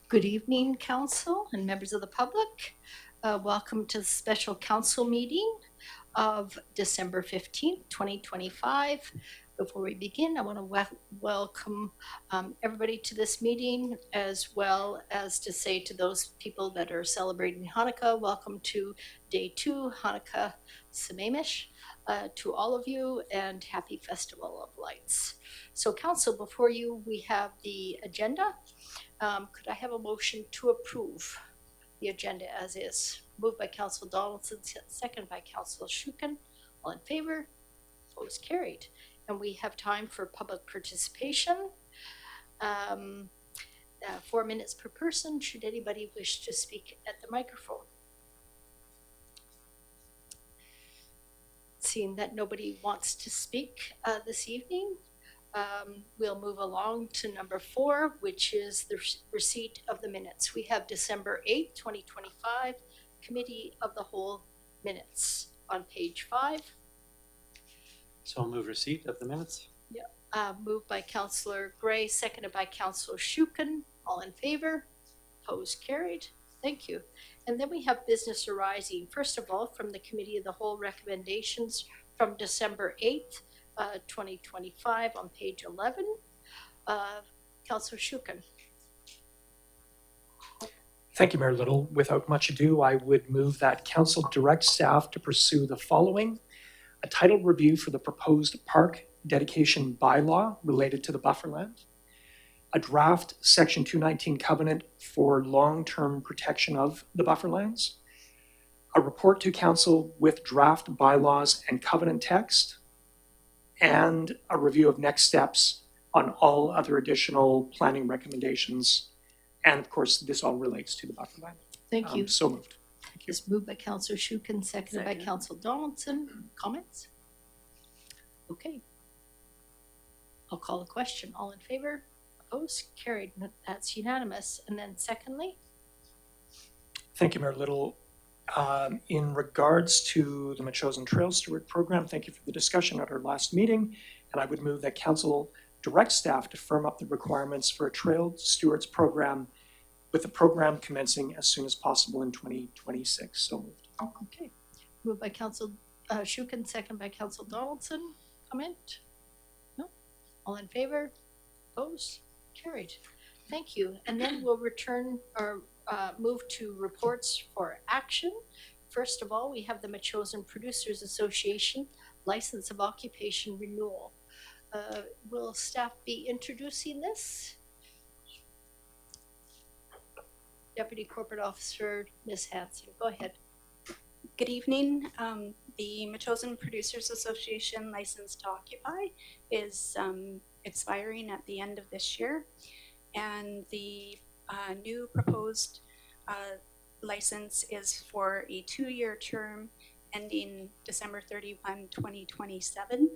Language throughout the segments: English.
Good evening, Council and members of the public. Welcome to the special council meeting of December 15th, 2025. Before we begin, I want to welcome everybody to this meeting, as well as to say to those people that are celebrating Hanukkah, welcome to day 2, Hanukkah Sameimish, to all of you, and happy Festival of Lights. So Council, before you, we have the agenda. Could I have a motion to approve the agenda as is? Moved by Council Donaldson, second by Council Shukin. All in favor? Opposed? Carried. And we have time for public participation. 4 minutes per person, should anybody wish to speak at the microphone. Seeing that nobody wants to speak this evening, we'll move along to number 4, which is the receipt of the minutes. We have December 8th, 2025, Committee of the Whole minutes on page 5. So I'll move receipt of the minutes. Moved by Councillor Gray, seconded by Councillor Shukin. All in favor? Opposed? Carried. Thank you. And then we have business arising. First of all, from the Committee of the Whole recommendations from December 8th, 2025 on page 11. Councillor Shukin. Thank you, Mayor Little. Without much ado, I would move that Council direct staff to pursue the following: a title review for the proposed park dedication bylaw related to the bufferland, a draft Section 219 covenant for long-term protection of the bufferlands, a report to Council with draft bylaws and covenant text, and a review of next steps on all other additional planning recommendations. And of course, this all relates to the bufferland. Thank you. So moved. Thank you. It's moved by Councillor Shukin, seconded by Councillor Donaldson. Comments? Okay. I'll call the question. All in favor? Opposed? Carried. That's unanimous. And then secondly? Thank you, Mayor Little. In regards to the Metchosin Trail Steward Program, thank you for the discussion at our last meeting. And I would move that Council direct staff to firm up the requirements for a Trail Stewards Program, with the program commencing as soon as possible in 2026. So moved. Okay. Moved by Council Shukin, second by Council Donaldson. Comment? No? All in favor? Opposed? Carried. Thank you. And then we'll return or move to reports for action. First of all, we have the Metchosin Producers Association License of Occupation Renewal. Will staff be introducing this? Deputy Corporate Officer Ms. Hanson, go ahead. Good evening. The Metchosin Producers Association license to occupy is expiring at the end of this year, and the new proposed license is for a 2-year term ending December 31, 2027,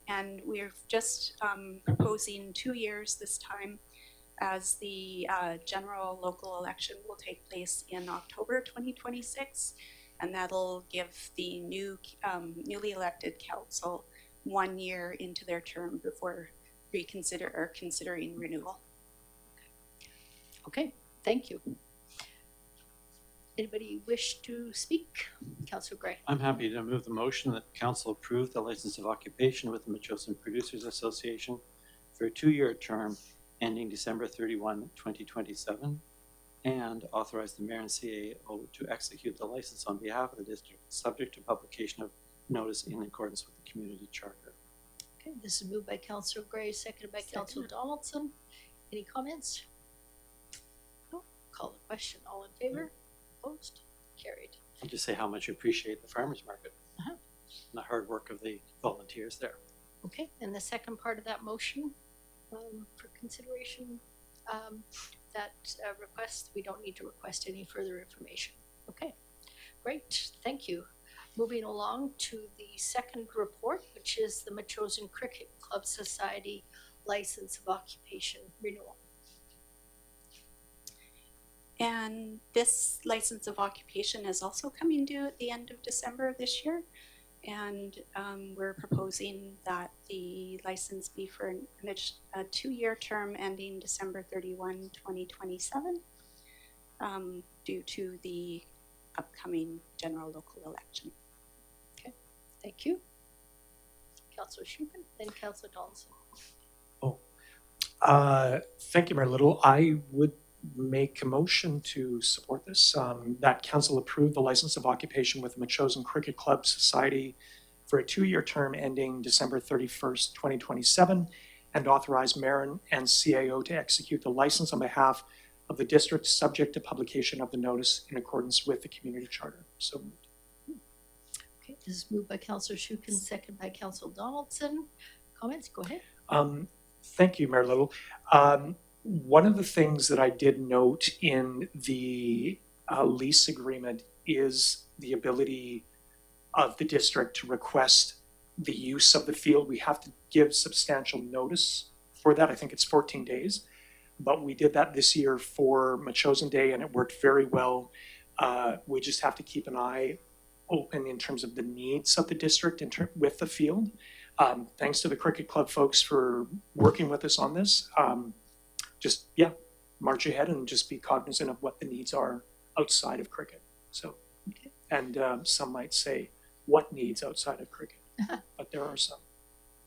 and we're just proposing 2 years this time, as the general local election will take place in October 2026, and that'll give the newly elected council 1 year into their term before considering renewal. Okay, thank you. Anybody wish to speak? Councillor Gray. I'm happy to move the motion that Council approve the license of occupation with the Metchosin Producers Association for a 2-year term ending December 31, 2027, and authorize the Mayor and CAO to execute the license on behalf of the district, subject to publication of notice in accordance with the community charter. Okay, this is moved by Councillor Gray, seconded by Councillor Donaldson. Any comments? No? Call the question. All in favor? Opposed? Carried. I'll just say how much I appreciate the farmers market and the hard work of the volunteers there. Okay, and the second part of that motion for consideration, that request, we don't need to request any further information. Okay, great, thank you. Moving along to the second report, which is the Metchosin Cricket Club Society License of Occupation Renewal. And this license of occupation is also coming due at the end of December of this year. And we're proposing that the license be for a 2-year term ending December 31, 2027. due to the upcoming general local election. Thank you. Councillor Schumann, then Councillor Donaldson. Thank you, Mayor Little. I would make a motion to support this, that council approve the license of occupation with the Metchosin Cricket Club Society for a 2-year term ending December 31st, 2027, and authorize mayor and CAO to execute the license on behalf of the district, subject to publication of the notice in accordance with the community charter. So moved. Okay, this is moved by Councillor Schumann, second by Councillor Donaldson. Comments? Go ahead. Thank you, Mayor Little. One of the things that I did note in the lease agreement is the ability of the district to request the use of the field. We have to give substantial notice for that. I think it's 14 days. But we did that this year for Metchosin Day, and it worked very well. We just have to keep an eye open in terms of the needs of the district with the field. Thanks to the Cricket Club folks for working with us on this. March ahead and just be cognizant of what the needs are outside of cricket. So, Okay. and some might say, what needs outside of cricket? But there are some.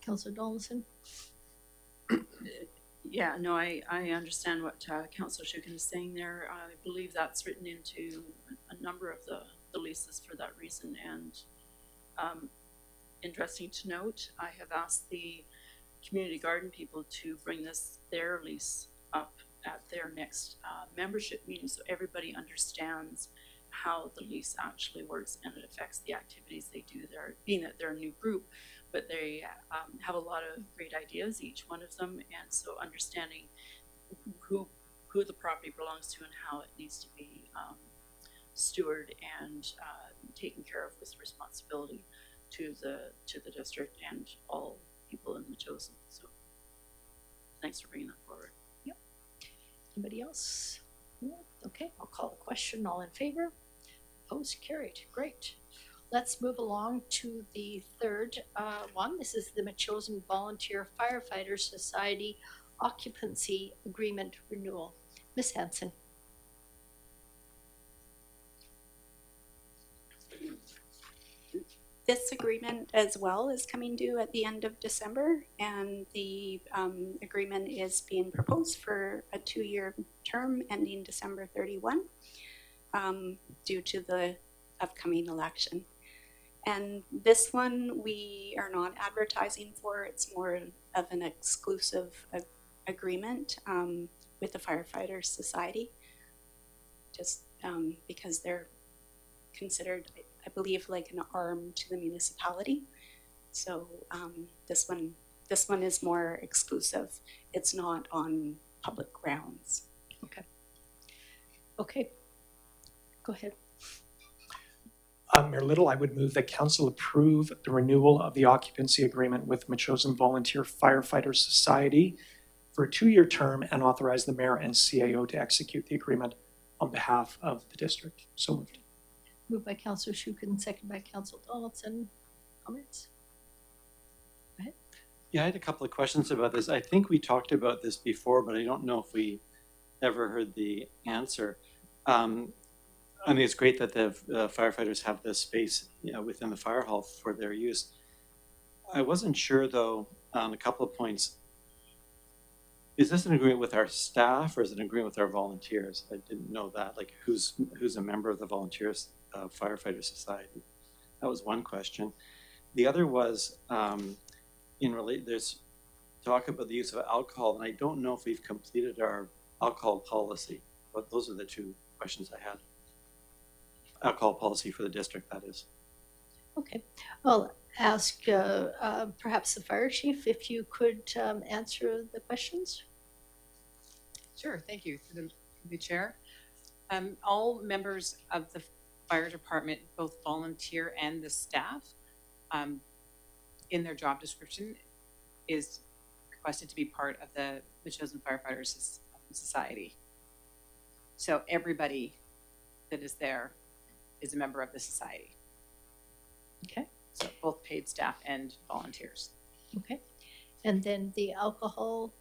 Councillor Donaldson. Yeah, no, I understand what Councillor Schumann is saying there. I believe that's written into a number of the leases for that reason. And interesting to note, I have asked the community garden people to bring their lease up at their next membership meeting, so everybody understands how the lease actually works and it affects the activities they do there, being that they're a new group, but they have a lot of great ideas, each one of them, and so understanding who the property belongs to and how it needs to be stewarded and taken care of with responsibility to the district and all people in Metchosin. So thanks for bringing that forward. Yep. Anybody else? No? Okay, I'll call the question. All in favor? Opposed? Carried. Great. Let's move along to the third one. This is the Metchosin Volunteer Firefighter Society Occupancy Agreement Renewal. Ms. Hanson. This agreement as well is coming due at the end of December, and the agreement is being proposed for a 2-year term ending December 31 due to the upcoming election. And this one we are not advertising for. It's more of an exclusive agreement with the Firefighter Society, just because they're considered, I believe, like an arm to the municipality. So this one is more exclusive. It's not on public grounds. Okay. Go ahead. Mayor Little, I would move that council approve the renewal of the occupancy agreement with Metchosin Volunteer Firefighter Society for a 2-year term and authorize the mayor and CAO to execute the agreement on behalf of the district. So moved. Moved by Councillor Schumann, second by Councillor Donaldson. Comments? Go ahead. Yeah, I had a couple of questions about this. I think we talked about this before, but I don't know if we ever heard the answer. I mean, it's great that the firefighters have this space, within the fire hall for their use. I wasn't sure, though, on a couple of points. Is this an agreement with our staff or is it an agreement with our volunteers? I didn't know that. Like, who's a member of the Volunteers Firefighter Society? That was one question. The other was there's talk about the use of alcohol, and I don't know if we've completed our alcohol policy. But those are the two questions I had. Alcohol policy for the district, that is. Okay. I'll ask perhaps the fire chief if you could answer the questions. Sure, thank you through the chair. All members of the fire department, both volunteer and the staff, in their job description is requested to be part of the Metchosin Firefighters Society. So everybody that is there is a member of the society. Okay. So both paid staff and volunteers. Okay. And then the alcohol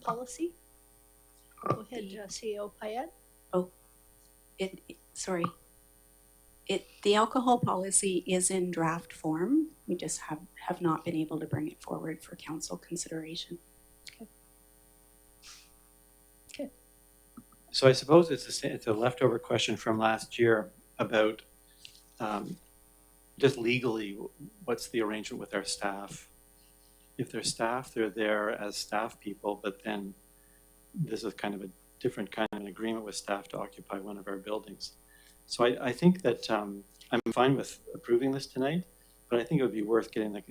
policy? Go ahead, CEO Payette. Sorry. The alcohol policy is in draft form. We just have not been able to bring it forward for council consideration. So I suppose it's a leftover question from last year about just legally, what's the arrangement with our staff? If they're staff, they're there as staff people, but then this is kind of a different kind of an agreement with staff to occupy one of our buildings. So I think that I'm fine with approving this tonight, but I think it would be worth getting the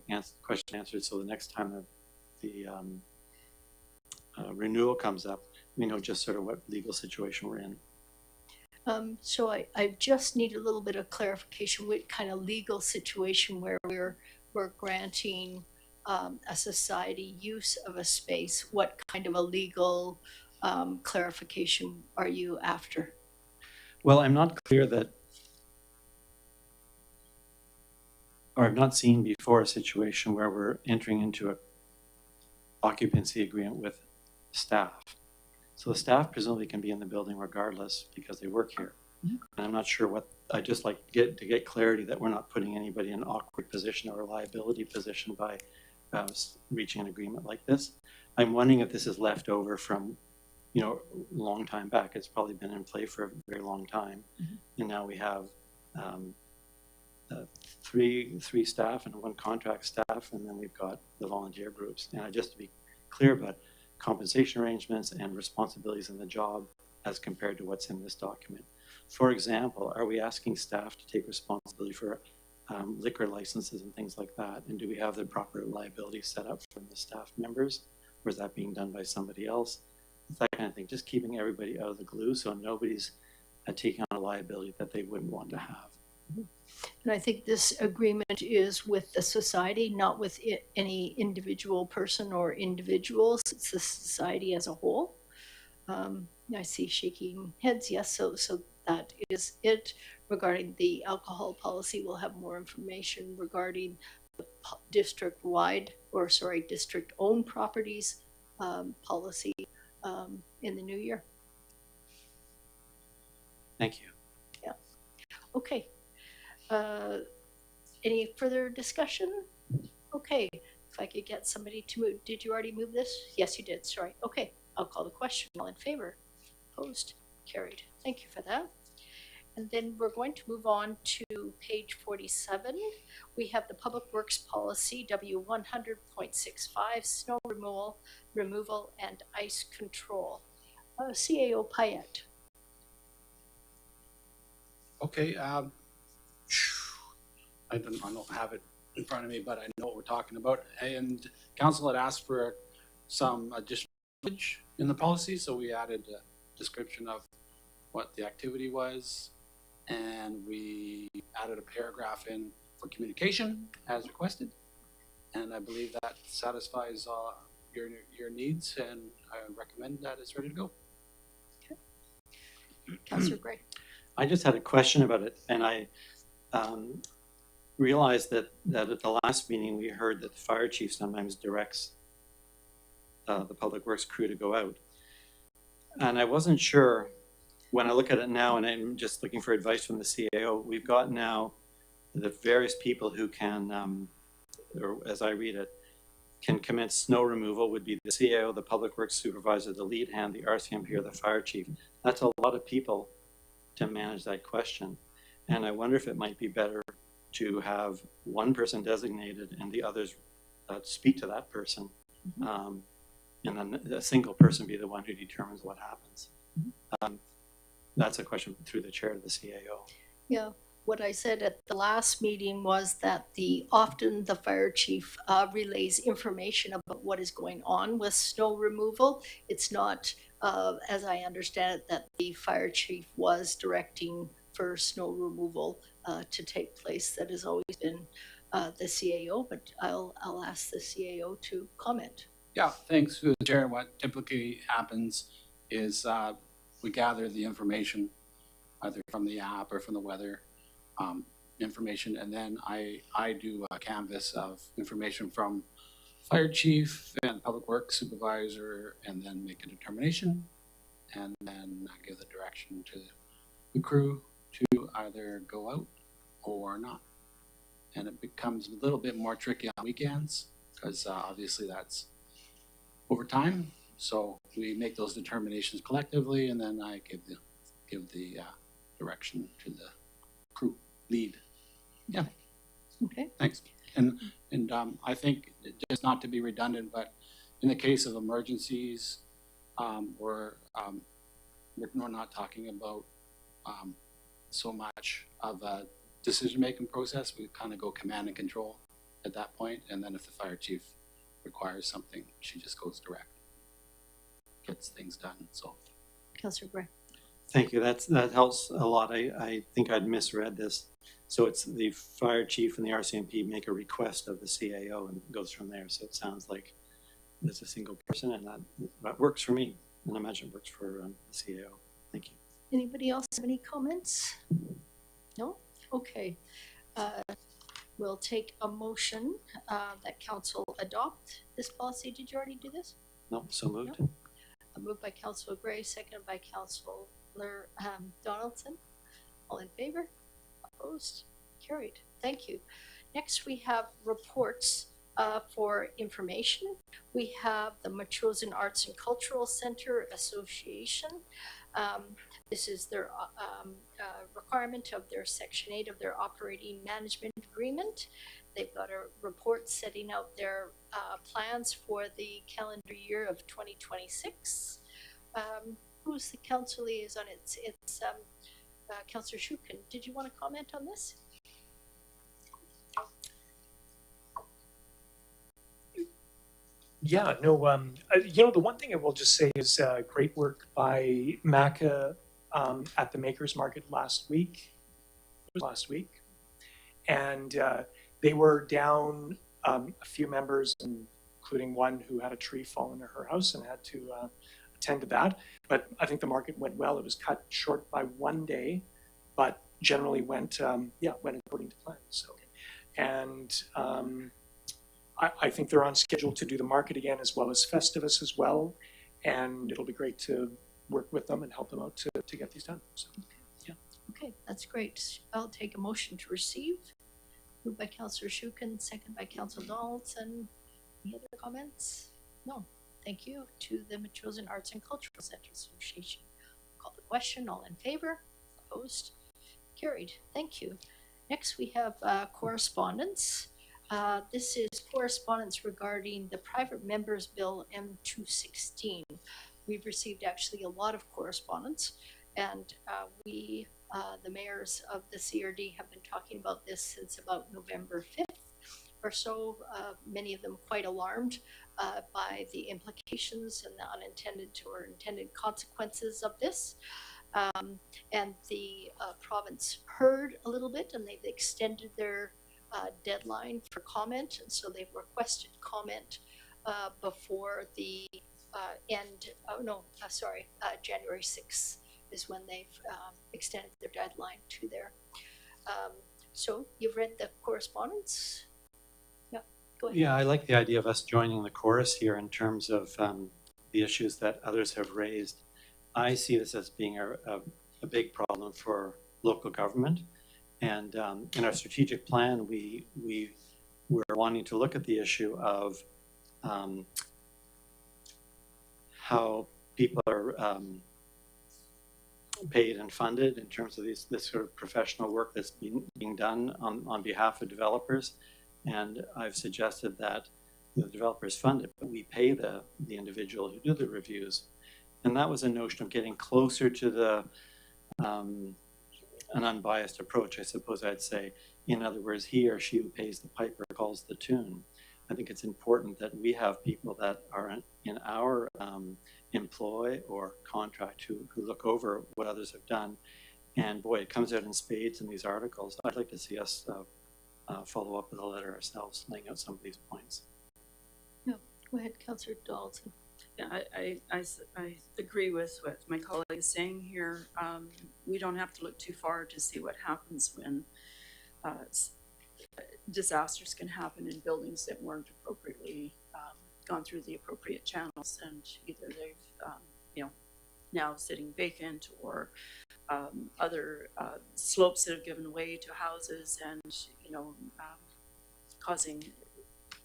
question answered so the next time the renewal comes up, we know just sort of what legal situation we're in. So I just need a little bit of clarification, what kind of legal situation where we're granting a society use of a space, what kind of a legal clarification are you after? Well, I'm not clear that, or I've not seen before a situation where we're entering into a occupancy agreement with staff. So the staff presumably can be in the building regardless because they work here. Mm-hmm. And I'm not sure I just like to get clarity that we're not putting anybody in an awkward position or a liability position by reaching an agreement like this. I'm wondering if this is left over from, a long time back. It's probably been in play for a very long time. Mm-hmm. And now we have three staff and one contract staff, and then we've got the volunteer groups. And just to be clear about compensation arrangements and responsibilities in the job as compared to what's in this document. For example, are we asking staff to take responsibility for liquor licenses and things like that? And do we have the proper liability set up for the staff members? Or is that being done by somebody else? It's that kind of thing, just keeping everybody out of the glue so nobody's taking on a liability that they wouldn't want to have. And I think this agreement is with the society, not with any individual person or individuals. It's the society as a whole. I see shaking heads. Yes, so that is it. Regarding the alcohol policy, we'll have more information regarding the district-owned properties policy in the new year. Thank you. Yeah. Okay. Any further discussion? Okay, if I could get somebody to move. Did you already move this? Yes, you did. Sorry. Okay, I'll call the question. All in favor? Opposed? Carried. Thank you for that. And then we're going to move on to page 47. We have the Public Works Policy W100.65, snow removal and ice control. CAO Payette. Okay, I don't have it in front of me, but I know what we're talking about. And council had asked for some additional language in the policy, so we added a description of what the activity was, and we added a paragraph in for communication as requested. And I believe that satisfies your needs, and I recommend that it's ready to go. Councillor Gray. I just had a question about it, and I realized that at the last meeting we heard that the fire chief sometimes directs the public works crew to go out. And I wasn't sure, when I look at it now, and I'm just looking for advice from the CAO, we've got now the various people who can, or as I read it, can commence snow removal would be the CAO, the public works supervisor, the lead hand, the RCMP, or the fire chief. That's a lot of people to manage that question. And I wonder if it might be better to have one person designated and the others speak to that person. And then a single person be the one who determines what happens. That's a question through the chair to the CAO. Yeah, what I said at the last meeting was that often the fire chief relays information about what is going on with snow removal. It's not, as I understand it, that the fire chief was directing for snow removal to take place. That has always been the CAO, but I'll ask the CAO to comment. Yeah, thanks to the chair. What typically happens is we gather the information either from the app or from the weather information, and then I do a canvas of information from fire chief and public works supervisor, and then make a determination, and then give the direction to the crew to either go out or not. And it becomes a little bit more tricky on weekends because obviously that's overtime. So we make those determinations collectively, and then I give the direction to the crew lead. Yeah, Okay, thanks. And I think, just not to be redundant, but in the case of emergencies, we're not talking about so much of a decision-making process. We kind of go command and control at that point, and then if the fire chief requires something, she just goes direct, gets things done. So Councillor Gray. Thank you. That helps a lot. I think I'd misread this. So it's the fire chief and the RCMP make a request of the CAO and it goes from there. So it sounds like there's a single person, and that works for me. And I imagine it works for the CAO. Thank you. Anybody else have any comments? No? Okay. We'll take a motion that council adopt this policy. Did you already do this? No, so moved. No. Moved by Councillor Gray, seconded by Councillor Donaldson. All in favor? Opposed? Carried. Thank you. Next, we have reports for information. We have the Metchosin Arts and Cultural Center Association. This is their requirement of their Section 8 of their operating management agreement. They've got a report setting out their plans for the calendar year of 2026. Who's the council liaison? It's Councillor Shukin. Did you want to comment on this? Yeah, no, the one thing I will just say is great work by MACCA at the Makers Market last week. And they were down a few members, including one who had a tree fall into her house and had to attend to that. But I think the market went well. It was cut short by 1 day, but generally went according to plan. So, and I think they're on schedule to do the market again, as well as Festivus as well. And it'll be great to work with them and help them out to get these done. So, yeah. Okay, that's great. I'll take a motion to receive. Moved by Councillor Shukin, second by Councillor Donaldson. Any other comments? No. Thank you to the Metchosin Arts and Cultural Center Association. Call the question. All in favor? Opposed? Carried. Thank you. Next, we have correspondence. This is correspondence regarding the Private Members Bill M216. We've received actually a lot of correspondence, and we, the mayors of the CRD, have been talking about this since about November 5th or so, many of them quite alarmed by the implications and the unintended or intended consequences of this. And the province heard a little bit, and they've extended their deadline for comment, and so they've requested comment before the January 6th is when they've extended their deadline to there. So you've read the correspondence? Yeah, go ahead. Yeah, I like the idea of us joining the chorus here in terms of the issues that others have raised. I see this as being a big problem for local government. And in our strategic plan, we're wanting to look at the issue of how people are paid and funded in terms of this sort of professional work that's being done on behalf of developers. And I've suggested that the developers fund it, but we pay the individual who do the reviews. And that was a notion of getting closer to the an unbiased approach, I suppose I'd say. In other words, he or she who pays the piper calls the tune. I think it's important that we have people that are in our employ or contract who look over what others have done. And boy, it comes out in spades in these articles. I'd like to see us follow up with a letter ourselves, laying out some of these points. No, go ahead, Councillor Donaldson. Yeah, I agree with what my colleague is saying here. We don't have to look too far to see what happens when disasters can happen in buildings that weren't appropriately gone through the appropriate channels, and either they've now sitting vacant, or other slopes that have given way to houses and, causing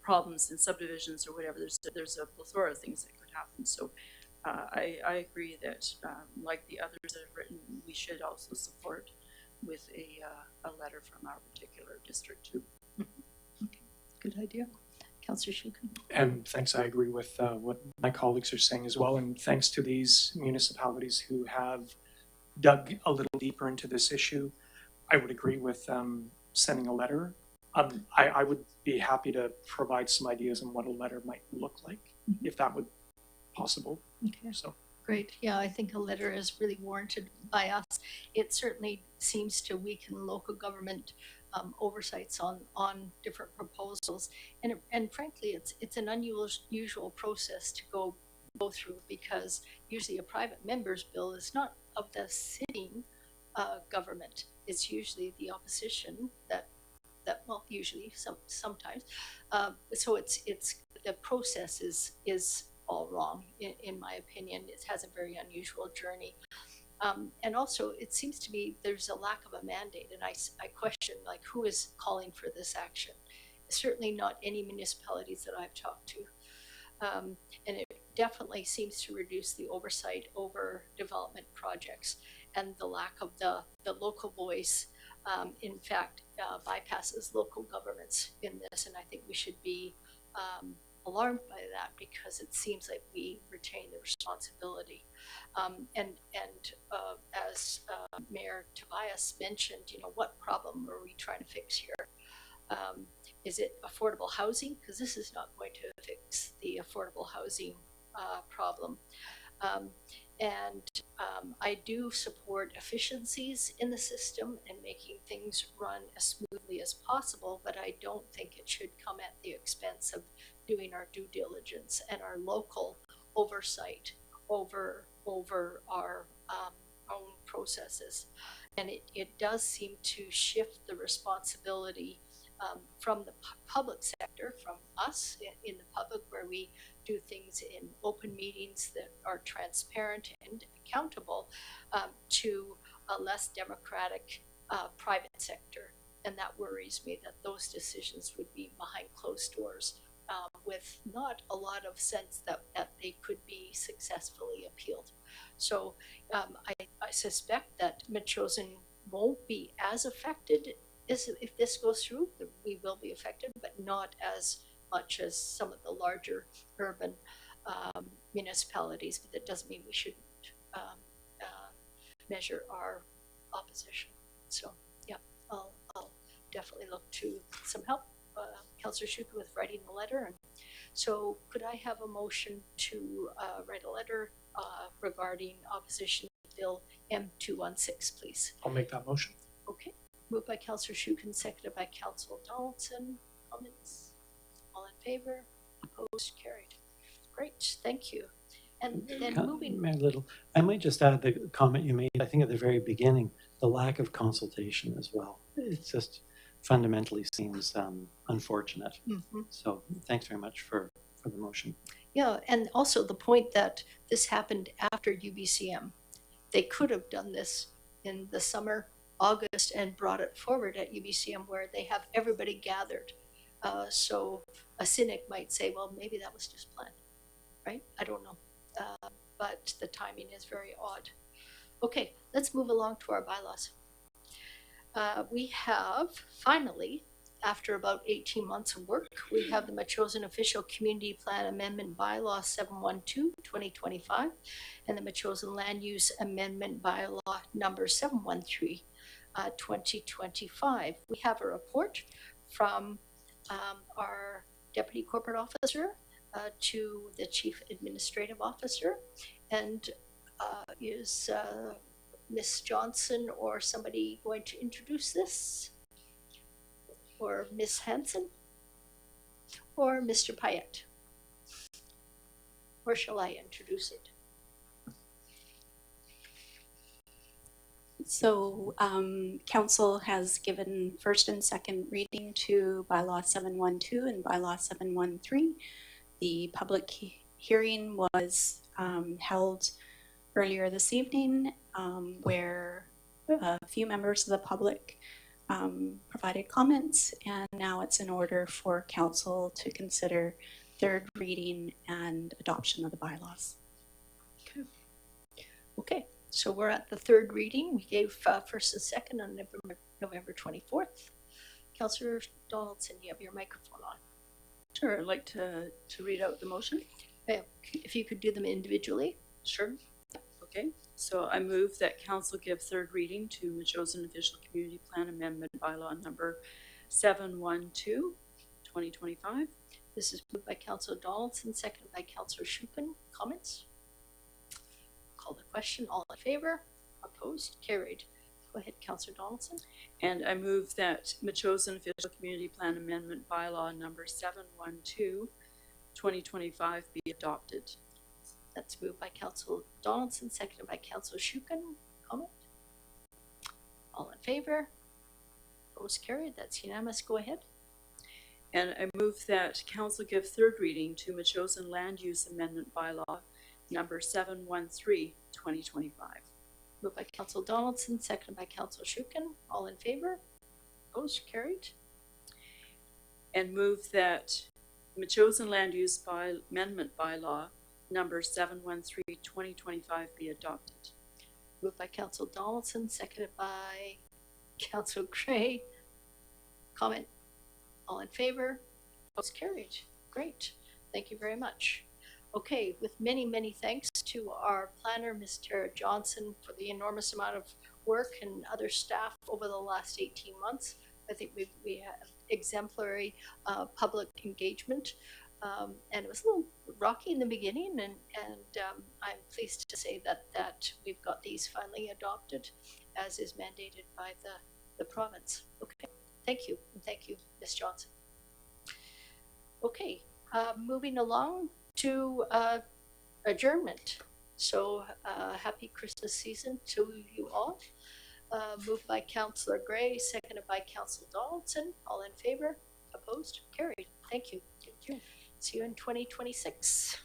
problems in subdivisions or whatever. There's a plethora of things that could happen. So I agree that, like the others that have written, we should also support with a letter from our particular district too. Good idea. Councillor Shukin. And thanks, I agree with what my colleagues are saying as well. And thanks to these municipalities who have dug a little deeper into this issue. I would agree with sending a letter. I would be happy to provide some ideas on what a letter might look like, if that would possible. Okay. So Great. Yeah, I think a letter is really warranted by us. It certainly seems to weaken local government oversights on different proposals, and frankly, it's an unusual process to go through, because usually a private member's bill is not of the sitting government. It's usually the opposition that well, usually sometimes. So it's the process is all wrong in my opinion. It has a very unusual journey. And also, it seems to me there's a lack of a mandate, and I question, like, who is calling for this action? Certainly not any municipalities that I've talked to. And it definitely seems to reduce the oversight over development projects, and the lack of the local voice, in fact, bypasses local governments in this. And I think we should be alarmed by that, because it seems like we retain the responsibility. As Mayor Tobias mentioned, what problem are we trying to fix here? Is it affordable housing? Because this is not going to fix the affordable housing problem. I do support efficiencies in the system and making things run as smoothly as possible, but I don't think it should come at the expense of doing our due diligence and our local oversight over our own processes. And it does seem to shift the responsibility from the public sector, from us in the public, where we do things in open meetings that are transparent and accountable, to a less democratic private sector. And that worries me, that those decisions would be behind closed doors, with not a lot of sense that they could be successfully appealed. So I suspect that Metchosin won't be as affected if this goes through. We will be affected, but not as much as some of the larger urban municipalities. But that doesn't mean we shouldn't measure our opposition. So yeah, I'll definitely look to some help, Councillor Shuka, with writing the letter. And so could I have a motion to write a letter regarding opposition to Bill M216, please? I'll make that motion. Okay. Moved by Councillor Shukin, seconded by Councillor Donaldson. Comments? All in favor? Opposed? Carried. Great, thank you. And then moving. Mayor Little, I might just add the comment you made, I think at the very beginning, the lack of consultation as well. It just fundamentally seems unfortunate. Mm-hmm. So thanks very much for the motion. Yeah, and also the point that this happened after UBCM. They could have done this in the summer, August, and brought it forward at UBCM, where they have everybody gathered. So a cynic might say, well, maybe that was just planned, right? I don't know. But the timing is very odd. Okay, let's move along to our bylaws. We have finally, after about 18 months of work, we have the Metchosin Official Community Plan Amendment Bylaw 712-2025 and the Metchosin Land Use Amendment Bylaw number 713 2025. We have a report from our Deputy Corporate Officer to the Chief Administrative Officer. And is Ms. Johnson or somebody going to introduce this? Or Ms. Hanson? Or Mr. Payette? Or shall I introduce it? So Council has given first and second reading to Bylaw 712 and Bylaw 713. The public hearing was held earlier this evening, where a few members of the public provided comments, and now it's in order for council to consider third reading and adoption of the bylaws. Okay, so we're at the third reading. We gave first and second on November 24th. Councillor Donaldson, you have your microphone on. Sure, I'd like to read out the motion. If you could do them individually. Sure. Okay, so I move that council give third reading to Metchosin Official Community Plan Amendment Bylaw number 712, 2025. This is moved by Councillor Donaldson, seconded by Councillor Schuppen. Comments? Call the question. All in favor? Opposed? Carried. Go ahead, Councillor Donaldson. And I move that Metchosin Official Community Plan Amendment Bylaw number 712, 2025 be adopted. That's moved by Councillor Donaldson, seconded by Councillor Schuppen. Comment? All in favor? Opposed? Carried. That's unanimous. Go ahead. And I move that council give third reading to Metchosin Land Use Amendment Bylaw number 713, 2025. Moved by Councillor Donaldson, seconded by Councillor Schuppen. All in favor? Opposed? Carried. And move that Metchosin Land Use Amendment Bylaw number 713, 2025 be adopted. Moved by Councillor Donaldson, seconded by Councillor Gray. Comment? All in favor? Opposed? Carried. Great. Thank you very much. Okay, with many, many thanks to our planner, Ms. Tara Johnson, for the enormous amount of work and other staff over the last 18 months. I think we have exemplary public engagement. And it was a little rocky in the beginning, and I'm pleased to say that we've got these finally adopted, as is mandated by the province. Okay, thank you, and thank you, Ms. Johnson. Okay, moving along to adjournment. So happy Christmas season to you all. Moved by Councillor Gray, seconded by Councillor Donaldson. All in favor? Opposed? Carried. Thank you. Thank you. See you in 2026.